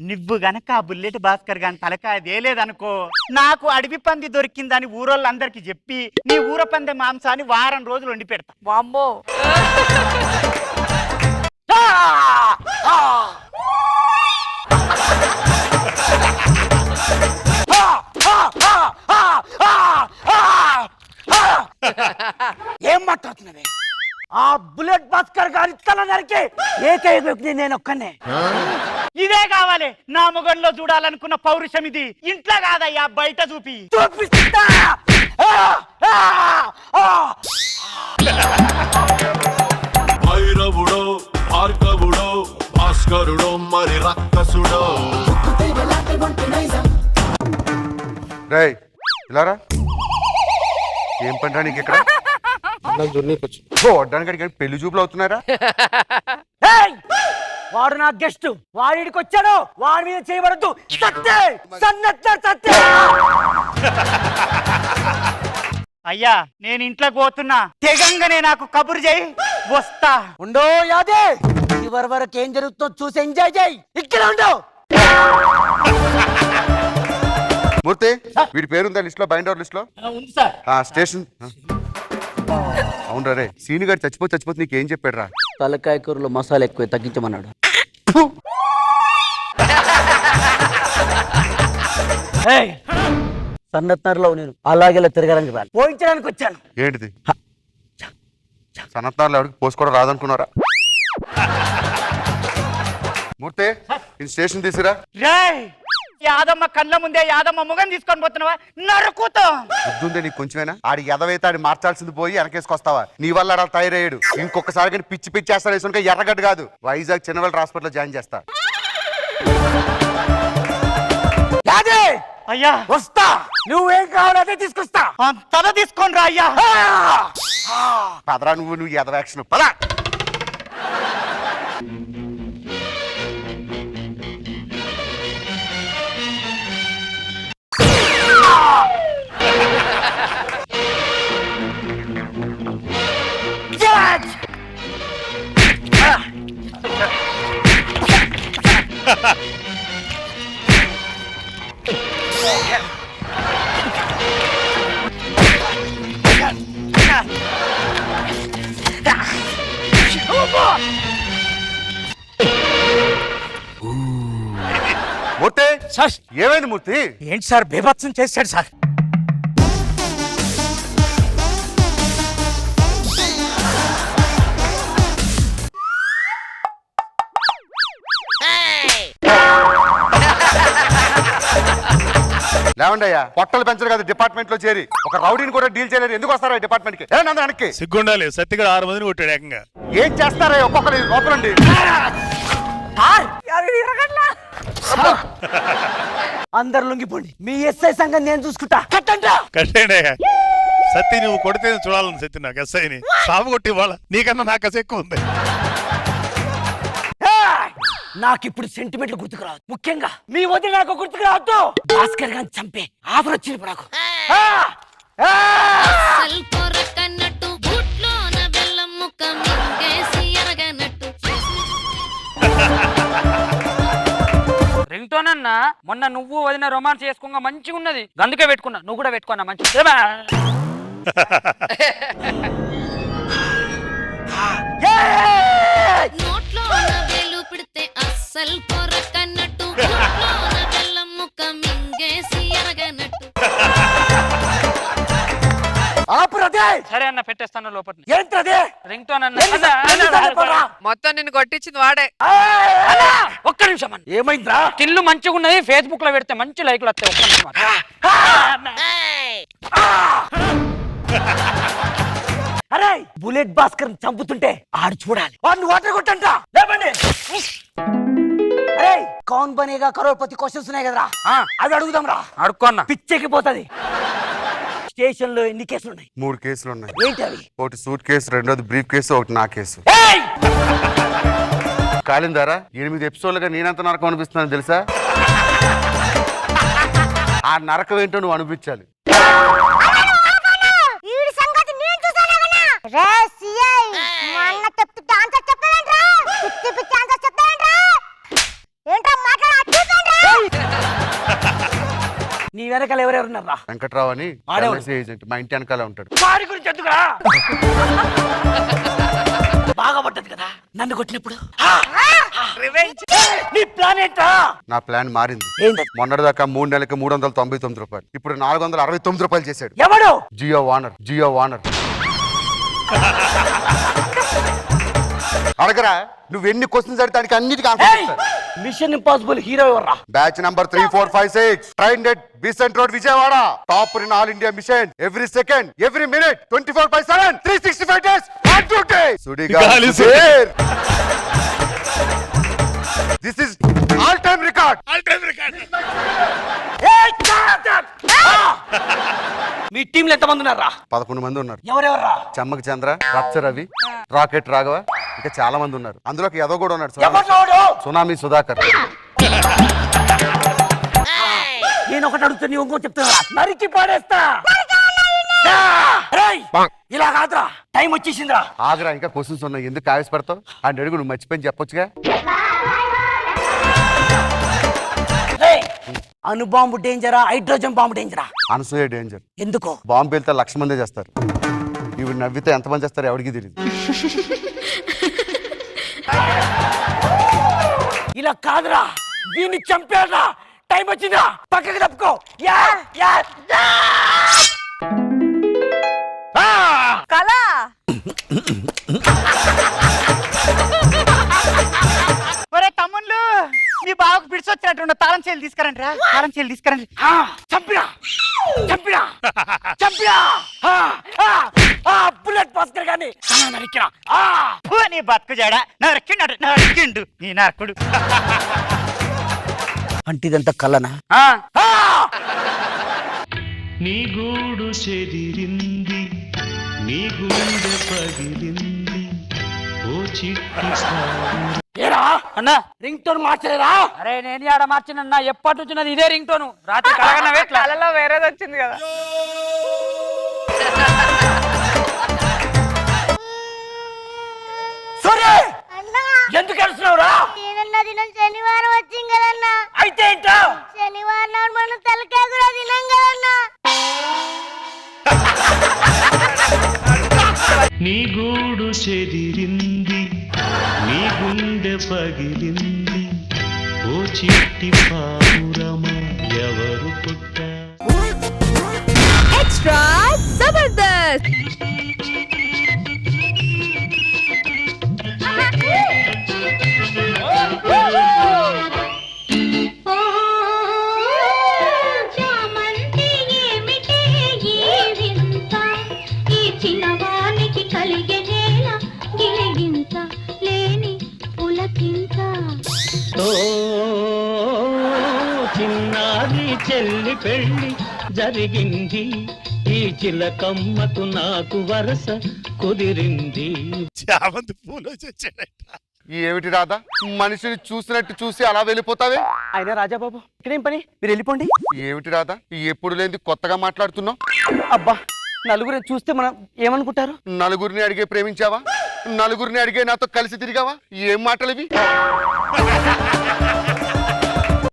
నువ్వు గనక ఆ బుల్లెట్ భాస్కర్ గాని తలకాయ దేలేదనుకో, నాకు అడవి పంది దొరికిందని ఊరోళ్ళందరికి చెప్పి నీ ఊర పంది మాంసాన్ని వారం రోజులు వండి పెడతా. వామ్మో. ఏం మాట్లాడుతున్నది? ఆ బుల్లెట్ భాస్కర్ గారి తల నరికి ఏకైక వ్యక్తి నేను ఒక్కనే. ఇదే కావాలి నా మొగంలో చూడాలనుకున్న పౌరుషం. ఇది ఇంట్లో కాదయ్యా, బయట చూపిస్తా. భైరవుడో భార్గవుడో భాస్కరుడో మరి రక్కసుడో. రేయ్ ఇలారా. ఏం పనిరా నీకు ఇక్కడ వడ్డానికి పెళ్లి చూపులు అవుతున్నారా? వాడు నా గెస్ట్, వాడికి వచ్చాడు, వాడి మీద చేయబడద్దు. అయ్యా నేను ఇంట్లోకి పోతున్నా, తెగంగానే నాకు కబురు చేయి, వస్తా. ఉండో యాదే, చివరి వరకు ఏం జరుగుతుందో చూసి ఎంజాయ్ చేయి. ఇక్కడ ఉండవు. మూర్తి, వీడి పేరుందా లిస్ట్ లో, బైండర్ లిస్ట్ లో? ఉంది సార్. స్టేషన్. అవును రే, సీని గారు చచ్చిపోతే నీకేం చెప్పాడు రా? తలకాయ కూరలో మసాలా ఎక్కువ తగ్గించమన్నాడు. సన్నత్నర్లో నేను అలాగేలా తిరగడానికి రాలి పోయించడానికి వచ్చాను. ఏంటిది? సనత్నాలు ఎవరికి పోసుకోవడం రాదనుకున్నారా? మూర్తి, ఈ స్టేషన్ తీసుకురా. రేయ్, యాదమ్మ కళ్ళ ముందే యాదమ్మ ముఖం తీసుకొని పోతున్నావా? నరుకుతా. బుద్ధుందే నీకు కొంచెమేనా? ఆడి ఎదవైతే ఆడి మార్చాల్సింది పోయి వెనకేసుకొస్తావా? నీ వల్ల ఆడ తయారయ్యాడు. ఇంకొకసారి కానీ పిచ్చి చేస్తాను వేసుకుంటే ఎర్రగడ్డ కాదు, వైజాగ్ చిన్నవెల్ హాస్పిటల్ జాయిన్ చేస్తా. అయ్యా వస్తా, నువ్వేం కావాలంటే తీసుకొస్తా. తల తీసుకొని రా అయ్యా. పదరా నువ్వు ఎదవ యాక్షన్ పదా. మూర్తి, ఏమైంది మూర్తి? ఏంటి సార్ బేభత్సం చేశాడు సార్? లేవండి అయ్యా, పొట్టలు పెంచరు కదా డిపార్ట్మెంట్ లో చేరి. ఒక రౌడీని కూడా డీల్ చేయలేరు. ఎందుకు వస్తారా డిపార్ట్మెంట్ కి? వెనక్కి సిగ్గుండాలి. సత్తిగడ 6 మందిని కొట్టాడు ఏకంగా. ఏం చేస్తారా ఒక్కొక్కరు లోపలండి? అందరు లొంగిపోండి, మీ ఎస్ఐ సంగతి నేను చూసుకుంటా. కట్టండి అయ్యా. సత్తి నువ్వు కొడితే చూడాలని సత్తి నాకు ఎస్ఐని సాగు కొట్టి వాళ్ళ నీకన్నా నాకు కస ఎక్కువ ఉంది. నాకు ఇప్పుడు సెంటిమెంట్లు గుర్తుకు రావద్దు, ముఖ్యంగా మీ వద్ద నాకు గుర్తుకు రావద్దు. భాస్కర్ గారిని చంపే ఆఫర్ వచ్చింది ఇప్పుడు నాకు. రింగ్ టోన్ అన్న, మొన్న నువ్వు వదిన రొమాన్స్ చేసుకోగా మంచిగా ఉన్నది, అందుకే పెట్టుకున్నా. నువ్వు కూడా పెట్టుకున్నా మంచి. సరే అన్న, పెట్టేస్తాను లోపల. రింగ్ టోన్ అన్న. మొత్తం నిన్ను కొట్టించింది వాడే. ఒక్క నిమిషం అన్న. ఏమైందా? టిల్లు మంచిగా ఉన్నది, ఫేస్బుక్ లో పెడితే మంచి లైక్లు వస్తాయి. ఒక్క నిమిషం. అరే, బుల్లెట్ భాస్కర్ చంపుతుంటే ఆడు చూడాలి, వాడిని వాటర్ కొట్టంట. లేవండి. అరే, కౌన్ బనేగా కరోడ్పతి క్వశ్చన్స్ ఉన్నాయి కదరా, అవి అడుగుదాం రా. అడుక్కున్నా, పిచ్చెక్కిపోతుంది. స్టేషన్ లో ఎన్ని కేసులు ఉన్నాయి? 3 కేసులు ఉన్నాయి. ఏంటి అవి? ఒకటి సూట్ కేసు, రెండోది బ్రీఫ్ కేసు, ఒకటి నా కేసు. కాలిందారా 8 ఎపిసోడ్లుగా నేనంత నరకం అనిపిస్తున్నాను తెలుసా? ఆ నరకం ఏంటో నువ్వు అనిపించాలి. నీ వెనకాల ఎవరెవరున్నారా? వెంకట్రావు అని ఏజెంట్, మా ఇంటి వెనకాల ఉంటాడు. వాడి గురించి ఎందుకురా? బాగా పడ్డది కదా నన్ను కొట్టినప్పుడు. నీ ప్లాన్ ఏంటా? నా ప్లాన్ మారింది. మొన్నటిదాకా 3 నెలలకు 399 రూపాయలు, ఇప్పుడు 469 రూపాయలు చేశాడు. ఎవడు? జియో వానర్. అడగరా, నువ్వు ఎన్ని క్వశ్చన్స్ అడితే అన్నిటికీ ఆన్సర్ చెప్తా. మిషన్ ఇంపాసిబుల్ హీరో ఎవర్రా? Batch number 3456, train at Besant road, Vijayawada. Top in all India mission. Every second, every minute, 24/7, 365 days on duty. Sudigali Sudheer. This is all time record. మీ టీంలో ఎంతమంది ఉన్నారా? 11 మంది ఉన్నారు. ఎవరెవర్రా? చమ్మక చంద్ర, రచ్చ రవి, రాకెట్ రాఘవ, ఇంకా చాలా మంది ఉన్నారు. అందులోకి ఎదో కూడా ఉన్నాడు, ఎవరు? సునామీ సుధాకర్. నేను ఒకటి అడుగుతా, నీ ఇంకో చెప్తున్నా, నరికి పాడేస్తా. రేయ్, ఇలా కాదురా, టైం వచ్చేసిందిరా. ఆగరా, ఇంకా క్వశ్చన్స్ ఉన్నాయి, ఎందుకు ఆవేశపడతావు? ఆ అడుగు నువ్వు మర్చిపోయి చెప్పొచ్చుగా. అణుబాంబు డేంజరా, హైడ్రోజన్ బాంబు డేంజరా? అనసూయ డేంజర్. ఎందుకో? బాంబు వెళ్తే 1,00,000 మంది చేస్తారు. ఇవి నవ్వితే ఎంతమంది చేస్తారు ఎవరికి తెలియదు. ఇలా కాదురా, దీన్ని చంపేరా. టైం వచ్చిందిరా, పక్కకి తప్పుకో. కళ ఒరే తమ్ముళ్ళు, నీ బావకు పిడిచొచ్చినట్టు తాళం చేలు తీసుకురండి రా. తాళం చేలు తీసుకురండి. చంపిరా చంపిరా చంపిరా. బుల్లెట్ భాస్కర్ గాని నరికిరా. నీ బతుకు జాడ నరికిండు, నరికిండు నీ నరకుడు. అంటే ఇదంతా కళ్ళనా? నీ గూడు చెదిరింది, నీ గుండె పగిలింది, ఓ చిట్టి ఏరా అన్నా, రింగ్ టోన్ మార్చలేరా? అరే నేను ఆడ మార్చినన్నా, ఎప్పటి నుంచి ఇదే రింగ్ టోను. రాత్రి కళలో వేరేది వచ్చింది కదా. సరే, ఎందుకు వెళ్తున్నావురా? శనివారం వచ్చింది కదన్నా. అయితే ఏంటో? శనివారం నాడు మనం తలకాయ కూడా తినాం కదన్నా. నీ గూడు చెదిరింది, నీ గుండె పగిలింది, ఓ చిట్టి పావురమ ఎవరు పుట్టారు? ఎక్స్ట్రా జబర్దస్త్. చామంతి ఏమిటే ఈ వింత, ఈ చిన్నవానికి కలిగే నేల గిలిగింత, లేని పులకింత. చిన్నారి చెల్లి పెళ్ళి జరిగింది, ఈ చిలకమ్మకు నాకు వరస కుదిరింది. చామంతి పూలు వచ్చాడట. ఏమిటి రాధా, మనిషిని చూసినట్టు చూసి అలా వెళ్ళిపోతావే? అయినా రాజాబాబు ఇక్కడేం పని? మీరు వెళ్ళిపోండి. ఏమిటి రాధా, ఎప్పుడు లేని కొత్తగా మాట్లాడుతున్నావు? అబ్బా, నలుగురు చూస్తే మనం ఏమనుకుంటారు? నలుగురిని అడిగే ప్రేమించావా? నలుగురిని అడిగే నాతో కలిసి తిరిగావా? ఏం మాటలు ఇవి?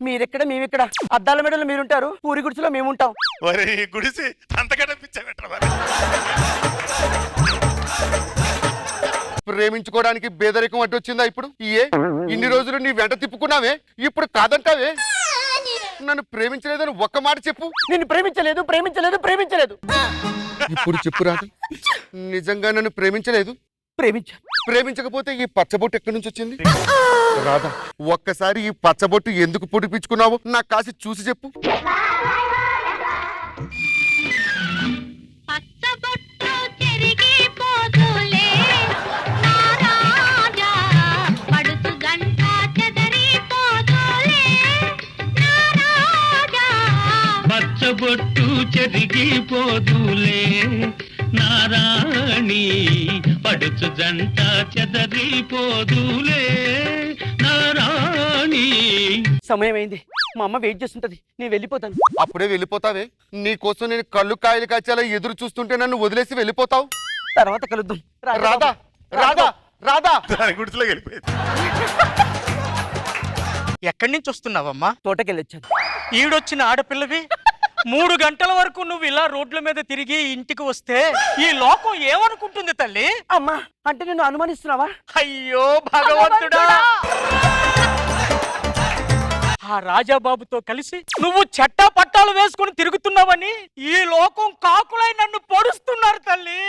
మీరెక్కడ మేమెక్కడ? అద్దాల మెడలో మీరుంటారు, పూరి గుడిసెలో మేముంటాం. మరి గుడిసి అంతకన్నా పిచ్చబెట్టరా మరి. ప్రేమించుకోవడానికి బేదరికం అడ్డు వచ్చిందా ఇప్పుడు? ఇన్ని రోజులు నీ వెంట తిప్పుకున్నావే, ఇప్పుడు కాదంటావే? నన్ను ప్రేమించలేదని ఒక్క మాట చెప్పు. నిన్ను ప్రేమించలేదు ప్రేమించలేదు ప్రేమించలేదు. ఇప్పుడు చెప్పు రాధా, నిజంగా నన్ను ప్రేమించలేదు? ప్రేమించకపోతే ఈ పచ్చబొట్టు ఎక్కడి నుంచి వచ్చింది? రాధా, ఒక్కసారి ఈ పచ్చబొట్టు ఎందుకు పొడిపించుకున్నావో నాకు కాసి చూసి చెప్పు. పచ్చబొట్టు చెరిగిపోదులే నా రాజా, పడుతు గంట చెదరిపోదులే నా రాజా. పచ్చబొట్టు చెరిగిపోదులే నారాణి, పడుచు జంట చెదరిపోదులే నారాణి. సమయం అయింది, మా అమ్మ వెయిట్ చేస్తుంటది, నేను వెళ్ళిపోతాను. అప్పుడే వెళ్ళిపోతావే? నీ కోసం నేను కళ్ళు కాయలు కాచేలా ఎదురు చూస్తుంటే నన్ను వదిలేసి వెళ్ళిపోతావు? తర్వాత కలుద్దాం. రాధా, రాధా, రాధా. దాని గుడిసెలోకి వెళ్ళిపోయింది. ఎక్కడి నుంచి వస్తున్నావమ్మా? తోటకెళ్ళొచ్చాను. ఈడొచ్చిన ఆడపిల్లవి 3 గంటల వరకు నువ్వు ఇలా రోడ్ల మీద తిరిగి ఇంటికి వస్తే ఈ లోకం ఏమనుకుంటుంది తల్లి? అమ్మా, అంటే నిన్ను అనుమానిస్తున్నావా? అయ్యో భగవంతుడా, ఆ రాజాబాబుతో కలిసి నువ్వు చట్టా పట్టాలు వేసుకుని తిరుగుతున్నావని ఈ లోకం కాకులై నన్ను పొడుస్తున్నారు తల్లి.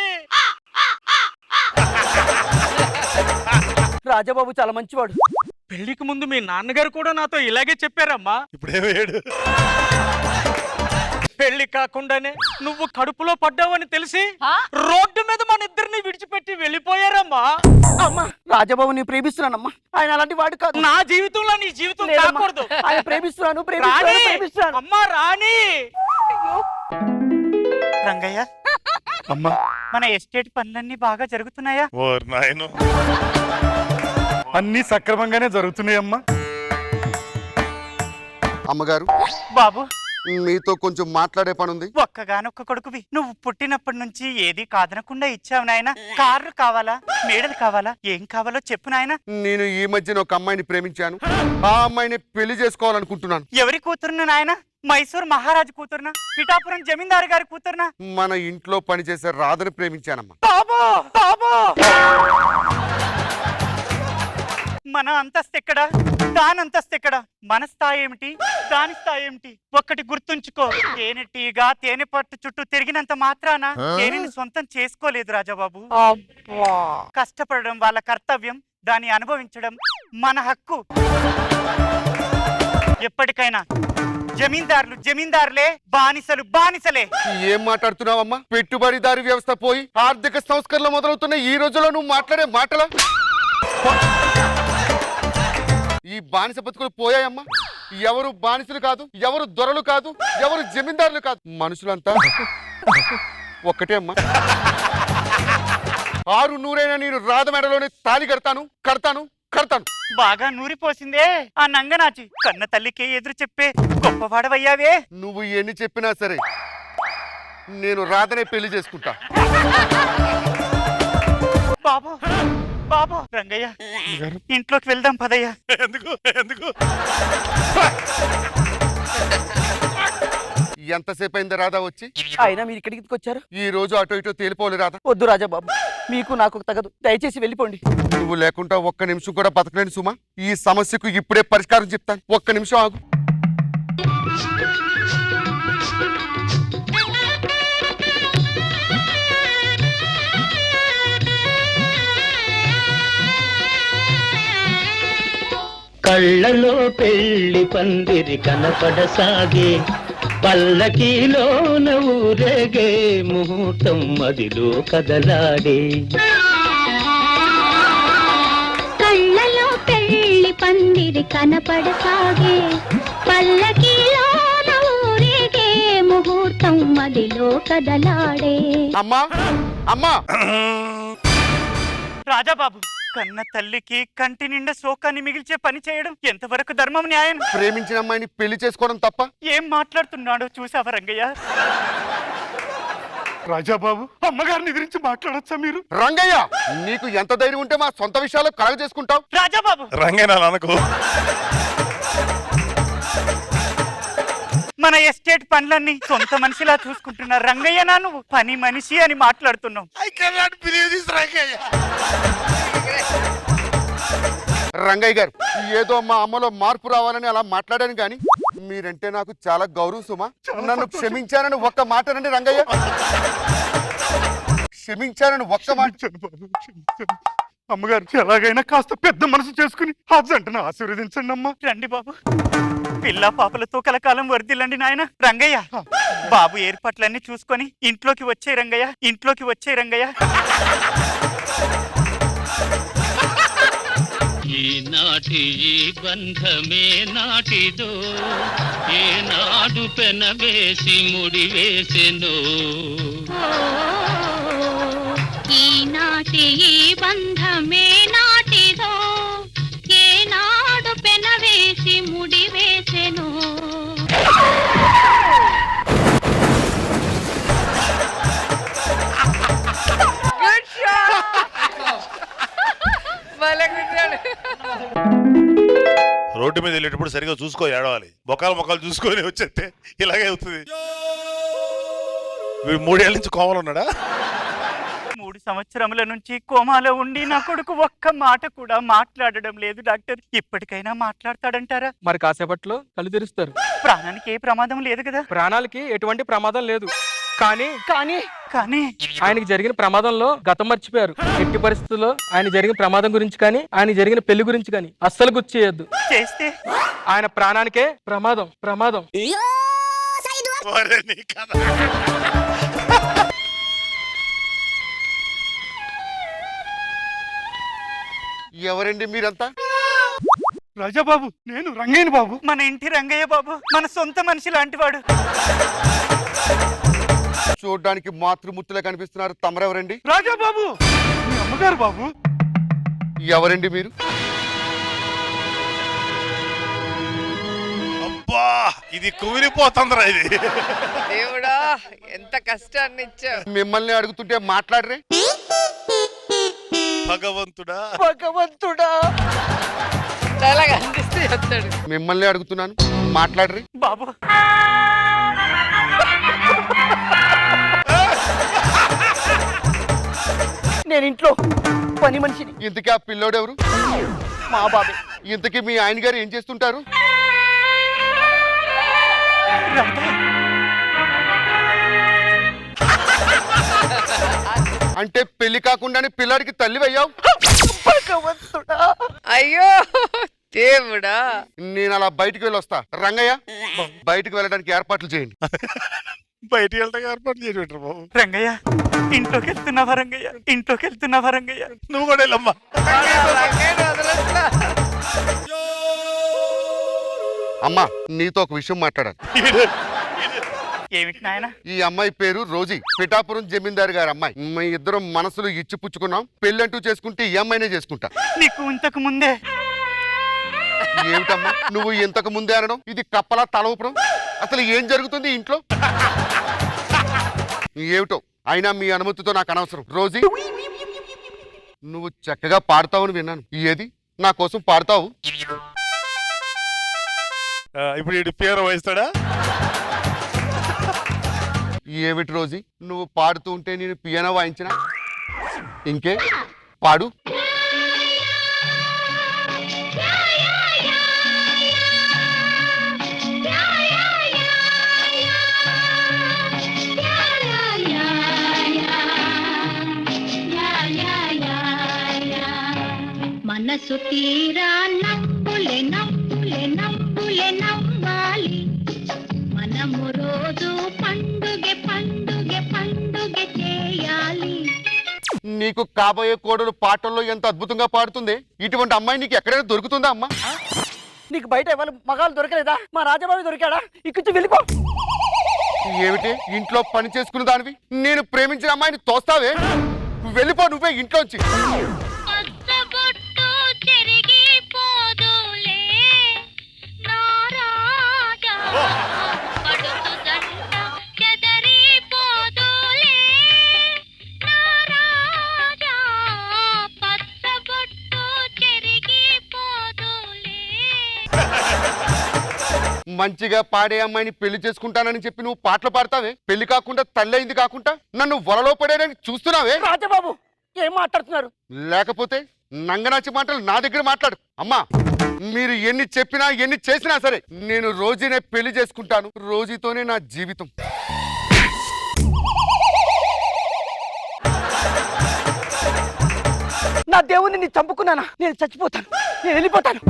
రాజాబాబు చాలా మంచివాడు. పెళ్లికి ముందు మీ నాన్నగారు కూడా నాతో ఇలాగే చెప్పారమ్మా. ఇప్పుడేమయ్యాడు? పెళ్లి కాకుండానే నువ్వు కడుపులో పడ్డావని తెలిసి రోడ్డు మీద మన ఇద్దరిని విడిచిపెట్టి వెళ్ళిపోయారమ్మా. అమ్మా, రాజాబాబు నీ ప్రేమిస్తున్నానమ్మా, ఆయన అలాంటి వాడు కాదు. నా జీవితంలో నీ జీవితం లేదమ్మా, కాకూడదు. ఆయన ప్రేమిస్తున్నాను రాణి, ప్రేమిస్తున్నాను. అమ్మా రాణి. రంగయ్య, అమ్మా మన ఎస్టేట్ పనులన్నీ బాగా జరుగుతున్నాయా? ఓ నాయను, అన్ని సక్రమంగానే జరుగుతున్నాయమ్మా. అమ్మగారు, బాబు, మీతో కొంచెం మాట్లాడే పని ఉంది. ఒక్కగానొక్క కొడుకువి, నువ్వు పుట్టినప్పటి నుంచి ఏది కాదనకుండా ఇచ్చావు నాయన. కార్లు కావాలా, మేడలు కావాలా, ఏం కావాలో చెప్పు నాయన. నేను ఈ మధ్యన ఒక అమ్మాయిని ప్రేమించాను. ఆ అమ్మాయిని పెళ్లి చేసుకోవాలనుకుంటున్నాను. ఎవరి కూతురును నాయన? మైసూర్ మహారాజు కూతురునా, పిఠాపురం జమీందారు గారి కూతురునా? మన ఇంట్లో పనిచేసే రాధను ప్రేమించానమ్మా. బాబో బాబో, మన అంతస్తు ఎక్కడా, దాని అంతస్తు ఎక్కడా? మన స్థాయి ఏమిటి, దాని స్థాయి ఏమిటి? ఒక్కటి గుర్తుంచుకో, తేనెటీగా తేనె పట్టు చుట్టూ తిరిగినంత మాత్రాన తేనెని సొంతం చేసుకోలేదు రాజాబాబు. కష్టపడడం వాళ్ళ కర్తవ్యం, దాన్ని అనుభవించడం మన హక్కు. ఎప్పటికైనా జమీందారులు జమీందారులే, బానిసలు బానిసలే. ఏం మాట్లాడుతున్నావమ్మా? పెట్టుబడిదారి వ్యవస్థ పోయి ఆర్థిక సంస్కరణలు మొదలవుతున్న ఈ రోజులో నువ్వు మాట్లాడే మాటలా? ఈ బానిస బతుకులు పోయాయమ్మా. ఎవరు బానిసలు కాదు, ఎవరు దొరలు కాదు, ఎవరు జమీందారులు కాదు, మనుషులంతా ఒక్కటే అమ్మా. 600 నేను రాధ మెడలోనే తాళి కడతాను కడతాను కడతాను. బాగా నూరిపోసిందే ఆ నంగనాచి. కన్న తల్లికే ఎదురు చెప్పే గొప్పవాడవయ్యావే. నువ్వు ఎన్ని చెప్పినా సరే నేను రాధనే పెళ్లి చేసుకుంటా. బాబు బాబు, రంగయ్య, ఇంట్లోకి వెళ్దాం పదయ్య. ఎందుకు ఎందుకు? ఎంతసేపు అయింది రాధా వచ్చి? అయినా మీరు ఇక్కడికి వచ్చారు? ఈ రోజు అటో ఇటో తేలిపోలే రాధా. వద్దు రాజాబాబు, మీకు నాకు తగదు, దయచేసి వెళ్ళిపోండి. నువ్వు లేకుండా ఒక్క నిమిషం కూడా బతకలేను సుమా. ఈ సమస్యకు ఇప్పుడే పరిష్కారం చెప్తాను. ఒక్క నిమిషం ఆగు. కళ్ళలో పెళ్లి పందిరి కనపడసాగే, పల్లకీలోన ఊరేగే, ముహూర్తం మదిలో కదలాడే. కళ్ళలో పెళ్లి పందిరి కనపడసాగే, పల్లకిలోన ఊరేగే, ముహూర్తం మదిలో కదలాడే. అమ్మా అమ్మా, రాజాబాబు, కన్న తల్లికి కంటి నిండా శోకాన్ని మిగిల్చే పని చేయడం ఎంతవరకు ధర్మం, న్యాయం? ప్రేమించిన అమ్మాయిని పెళ్లి చేసుకోవడం తప్ప? ఏం మాట్లాడుతున్నాడో చూసావా రంగయ్య? రాజాబాబు, అమ్మగారిని గురించి మాట్లాడొచ్చా మీరు? రంగయ్య, నీకు ఎంత ధైర్యం ఉంటే మా సొంత విషయాలు కలగ చేసుకుంటావు? రాజాబాబు, రంగయ్య నాన్నకు మన ఎస్టేట్ పనులన్నీ సొంత మనిషిలా చూసుకుంటున్న రంగయ్య నా నువ్వు పని మనిషి అని మాట్లాడుతున్నావు. రంగయ్య గారు, ఏదో మా అమ్మలో మార్పు రావాలని అలా మాట్లాడాను కానీ మీరంటే నాకు చాలా గౌరవం సుమా. నన్ను క్షమించానని ఒక్క మాటనండి రంగయ్య. క్షమించానని ఒక్క మాట. అమ్మగారు ఎలాగైనా కాస్త పెద్ద మనసు చేసుకుని ఆ జంటను ఆశీర్వదించండి అమ్మా. రండి బాబు, పిల్ల పాపలతో కలకాలం వర్దిల్లండి నాయన. రంగయ్య, బాబు ఏర్పాట్లన్నీ చూసుకొని ఇంట్లోకి వచ్చే రంగయ్య, ఇంట్లోకి వచ్చే రంగయ్య. ఈనాటి ఈ బంధమే నాటిదో, ఏనాడు పెనవేసి ముడివేసెనో. ఈనాటి ఈ బంధమే నాటిదో, ఏనాడు పెనవేసి ముడివేసెను. రోడ్డు మీద వెళ్ళేటప్పుడు సరిగా చూసుకో, ఏడవాలి. మొక్కలు చూసుకొని వచ్చేస్తే ఇలాగే అవుతుంది. వీడు 3 ఏళ్ళ నుంచి కోమలు ఉన్నాడా? 3 సంవత్సరముల నుంచి కోమాలో ఉండి నా కొడుకు ఒక్క మాట కూడా మాట్లాడడం లేదు డాక్టర్. ఇప్పటికైనా మాట్లాడతాడంటారా? మరి కాసేపట్లో కళ్ళు తెరుస్తారు. ప్రాణానికి ఏ ప్రమాదం లేదు కదా? ప్రాణాలకి ఎటువంటి ప్రమాదం లేదు, కానీ కానీ కానీ ఆయనకి జరిగిన ప్రమాదంలో గతం మర్చిపోయారు. ఎట్టి పరిస్థితుల్లో ఆయన జరిగిన ప్రమాదం గురించి కానీ, ఆయన జరిగిన పెళ్లి గురించి కానీ అస్సలు గుర్తు చేయొద్దు. చేస్తే ఆయన ప్రాణానికే ప్రమాదం. ప్రమాదం. ఎవరండి మీరంతా? రాజాబాబు, నేను రంగయ్య బాబు. మన ఇంటి రంగయ్య బాబు, మన సొంత మనిషి లాంటివాడు. చూడ్డానికి మాతృమూర్తిలా కనిపిస్తున్నారు. తమరెవరండి? రాజా బాబు, మీ అమ్మగారు బాబు. ఎవరండి మీరు? అబ్బా ఇది కుమిరిపోతుందిరా ఇది. దేవుడా ఎంత కష్టాన్ని ఇచ్చావు. మిమ్మల్ని అడుగుతుంటే మాట్లాడరే. భగవంతుడా భగవంతుడా, చాలా కనిపిస్తే చెప్తాడు. మిమ్మల్ని అడుగుతున్నాను, మాట్లాడరే. బాబు నేను ఇంట్లో పని మనిషిని. ఇంతకీ ఆ పిల్లోడెవరు? మా బాబే. ఇంతకీ మీ ఆయన గారు ఏం చేస్తుంటారు? అంటే పెళ్లి కాకుండానే పిల్లాడికి తల్లి అయ్యావు. భగవంతుడా, అయ్యో దేవుడా. నేను అలా బయటికి వెళ్ళి వస్తా. రంగయ్య, బయటికి వెళ్ళడానికి ఏర్పాట్లు చేయండి. బయటికి వెళ్తాక ఏర్పాట్లు చేసి పెట్టరు బాబు. రంగయ్య ఇంట్లోకి వెళ్తున్నావా? రంగయ్య ఇంట్లోకి వెళ్తున్నావా? రంగయ్య నువ్వు కూడా వెళ్ళమ్మా. అమ్మా, నీతో ఒక విషయం మాట్లాడాలి. ఏమిటి నాయన? ఈ అమ్మాయి పేరు రోజీ, పిఠాపురం జమీందారు గారి అమ్మాయి. మీ ఇద్దరం మనసులు ఇచ్చి పుచ్చుకున్నాం. పెళ్ళంటూ చేసుకుంటే ఈ అమ్మాయినే చేసుకుంటా. నీకు ఇంతకు ముందే ఏమిటమ్మా నువ్వు ఇంతకు ముందే అనడం? ఇది కప్పలా తల ఊపడం. అసలు ఏం జరుగుతుంది ఇంట్లో? ఏమిటో, అయినా మీ అనుమతితో నాకు అనవసరం. రోజీ, నువ్వు చక్కగా పాడతావని విన్నాను. ఏది నా కోసం పాడతావు? ఇప్పుడు ఇటు పేరు వహిస్తాడా? ఏమిటి రోజీ, నువ్వు పాడుతూ ఉంటే నేను పియానో వాయించిన? ఇంకే పాడు. మనసు తీరా నవ్వులే నవ్వులే నవ్వులే నవ్వాలి, మనము రోజు పండుగ పండుగ పండుగ చేయాలి. నీకు కాబోయే కోడలు పాటల్లో ఎంత అద్భుతంగా పాడుతుంది. ఇటువంటి అమ్మాయి నీకు ఎక్కడైనా దొరుకుతుందా అమ్మా? నీకు బయట ఎవరు మగాళ్ళు దొరకలేదా? మా రాజాబాబు దొరికాడా? ఇక్కడి వెళ్ళిపో. ఏమిటి ఇంట్లో పని చేసుకున్న దానివి నేను ప్రేమించిన అమ్మాయిని తోస్తావే? వెళ్ళిపో నువ్వే ఇంట్లోంచి. మంచిగా పాడే అమ్మాయిని పెళ్లి చేసుకుంటానని చెప్పి నువ్వు పాటలు పాడతావే? పెళ్లి కాకుండా తల్లి అయింది కాకుండా నన్ను వలలో పడేయడానికి చూస్తున్నావే? రాజాబాబు ఏం మాట్లాడుతున్నారు? లేకపోతే నంగనాచి మాటలు నా దగ్గర మాట్లాడు. అమ్మా, మీరు ఎన్ని చెప్పినా ఎన్ని చేసినా సరే నేను రోజీనే పెళ్లి చేసుకుంటాను. రోజీతోనే నా జీవితం. నా దేవుణ్ణి నీ చంపుకున్నానా? నేను చచ్చిపోతాను, నేను వెళ్ళిపోతాను.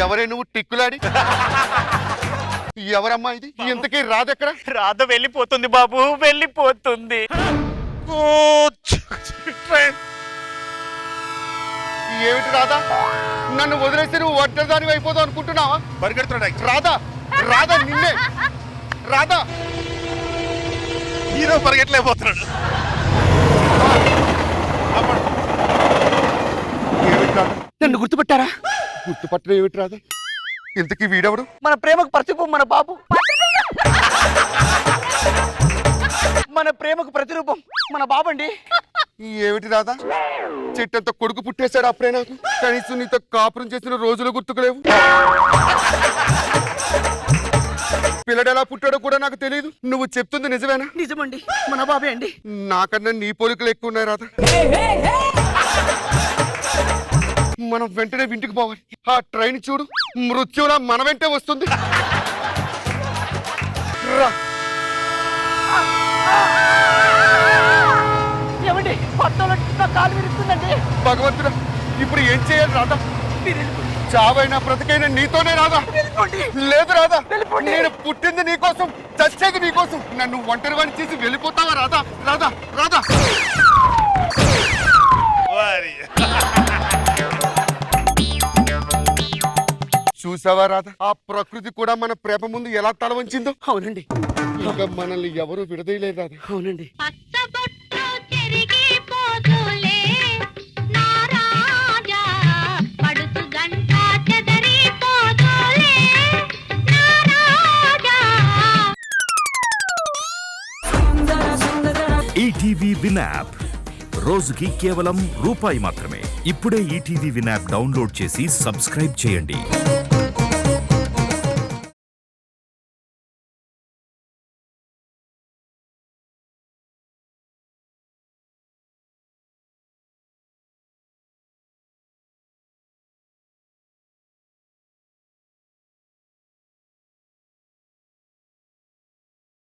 ఎవరే నువ్వు టిక్కులాడి? ఎవరమ్మా ఇది? ఇంతకీ రాదెక్కడ? రాధ వెళ్ళిపోతుంది బాబు, వెళ్ళిపోతుంది. ఏమిటి రాధా? నన్ను వదిలేస్తే నువ్వు ఒంటరిదానివి అయిపోతావు అనుకుంటున్నావా? పరిగెడుతున్నాడు రాధా, రాధా నిన్నే. రాధా, హీరో పరిగెట్టలేకపోతున్నాడు. ఏమిటి రాధా? నన్ను గుర్తుపట్టారా? గుర్తుపట్టడం ఏమిటి రాధా? ఇంతకీ వీడెవడు? మన ప్రేమకు ప్రతిరూపం మన బాబు. మన ప్రేమకు ప్రతిరూపం మన బాబండి. ఏమిటి రాధా? చెట్టంత కొడుకు పుట్టేశాడు అప్పుడే నాకు. కనీసం నీతో కాపురం చేసిన రోజులు గుర్తుకులేవు. పిల్లడు ఎలా పుట్టాడో కూడా నాకు తెలియదు. నువ్వు చెప్తుంది నిజమేనా? నిజమండి, మన బాబే అండి. నాకన్నా నీ పోలికలు ఎక్కువ ఉన్నాయి రాధా. మనం వెంటనే ఇంటికి పోవాలి. ఆ ట్రైన్ చూడు, మృత్యులా మన వెంటే వస్తుంది. రా. ఏమండి, పట్టణంలో నా కాలు విరుస్తుందండి. భగవంతుడా, ఇప్పుడు ఏం చేయాలి రాధా? చావైనా బ్రతికైనా నీతోనే రాధా. లేదు రాధా, నేను పుట్టింది నీకోసం, చచ్చేది నీకోసం. నన్ను ఒంటరి వాడిని చేసి వెళ్ళిపోతావా రాధా? రాధా, రాధా. చూసావా రాధా? ఆ ప్రకృతి కూడా మన ప్రేమ ముందు ఎలా తల వంచిందో. అవునండి, ఇంకా మనల్ని ఎవరు విడదీయలేదు రాధా. అవునండి. పచ్చబొట్టు చెరిగిపోదులే నా రాజా పడుతు గంట చెదరిపోదులే నా రాజా. ఈటీవీ విన్ యాప్ రోజుకి కేవలం రూపాయి మాత్రమే. ఇప్పుడే ఈటీవీ విన్ యాప్ డౌన్లోడ్ చేసి సబ్స్క్రైబ్ చేయండి.